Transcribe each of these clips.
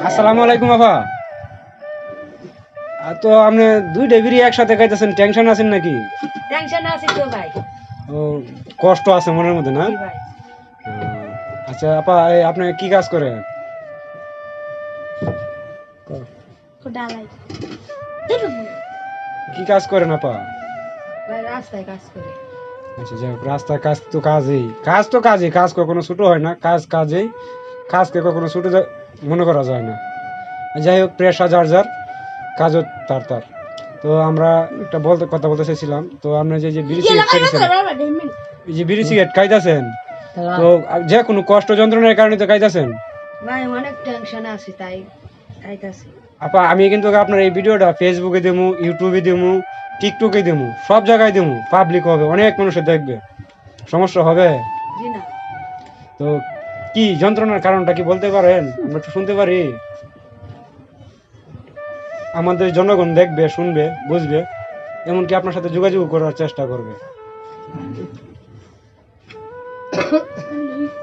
আসসালামু আলাইকুম আপা। তো আপনি দুইটা বিড়ি একসাথে খাইতেছেন, টেনশন আছেন নাকি? টেনশন আছে তো ভাই। ও, কষ্ট আছে মনের মধ্যে না? জি ভাই। আচ্ছা আপা, আপনি কি কাজ করেন? ডালাই কি কাজ করেন আপা? ভাই রাস্তায় কাজ করে। আচ্ছা যাই হোক, রাস্তার কাজ তো কাজেই, কাজ কখনো ছোট হয় না, কাজ কাজেই, কাজকে কখনো ছোট মনে করা যায় না। যাই হোক, পেশা যার যার, কাজও তার তার। তো আমরা একটা কথা বলতে চাইছিলাম, তো আপনি যে বিড়ি সিগারেট খাইতেছেন, এই যে বিড়ি সিগারেট খাইতেছেন, তো যে কোনো কষ্ট যন্ত্রণার কারণে তো খাইতেছেন। ভাই অনেক টেনশন আছে তাই খাইতাছি। আপা, আমি কিন্তু আপনার এই ভিডিওটা ফেসবুকে দেবো, ইউটিউবে দেবো, টিকটকে দেবো, সব জায়গায় দেবো, পাবলিক হবে, অনেক মানুষের দেখবে, সমস্যা হবে? জি না। তো কি যন্ত্রণার কারণটা কি বলতে পারেন, আমরা একটু শুনতে পারি? আমাদের জনগণ দেখবে, শুনবে, বুঝবে, এমনকি আপনার সাথে যোগাযোগ করার চেষ্টা করবে।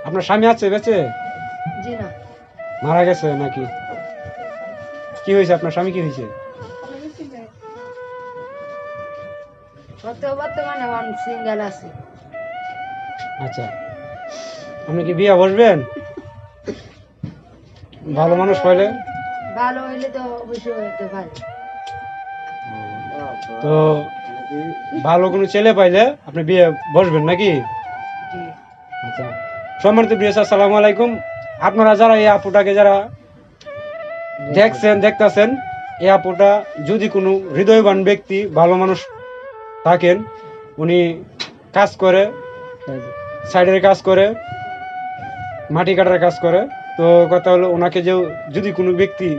আপনার স্বামী আছে বেঁচে? জি না। মারা গেছে নাকি? কি হয়েছে আপনার স্বামী, কি হয়েছে? বর্তমানে ওয়ান সিঙ্গেল আছে। আচ্ছা, আপনি কি বিয়ে বসবেন? ভালো মানুষ পাইলে? ভালো হইলে তো অবশ্যই হইতে পারে। তো ভালো কোনো ছেলে পাইলে আপনি বিয়ে বসবেন নাকি? জি। আচ্ছা, সম্মানিত প্রিয়, আসসালামু আলাইকুম। আপনারা যারা এই আপুটাকে যারা দেখতেছেন, এই আপুটা যদি কোনো হৃদয়বান ব্যক্তি, ভালো মানুষ থাকেন, উনি কাজ করে, সাইডের কাজ করে, মাটি কাটার কাজ করে। তো কথা হলো, ওনাকে যে যদি কোনো ব্যক্তি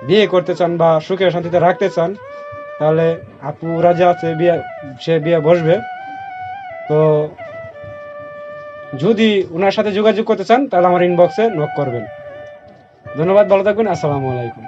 বিয়ে করতে চান বা সুখে শান্তিতে রাখতে চান, তাহলে আপু রাজা আছে, সে বিয়ে বসবে। তো যদি ওনার সাথে যোগাযোগ করতে চান, তাহলে আমার ইনবক্সে নক করবেন। ধন্যবাদ, ভালো থাকবেন, আসসালামু আলাইকুম।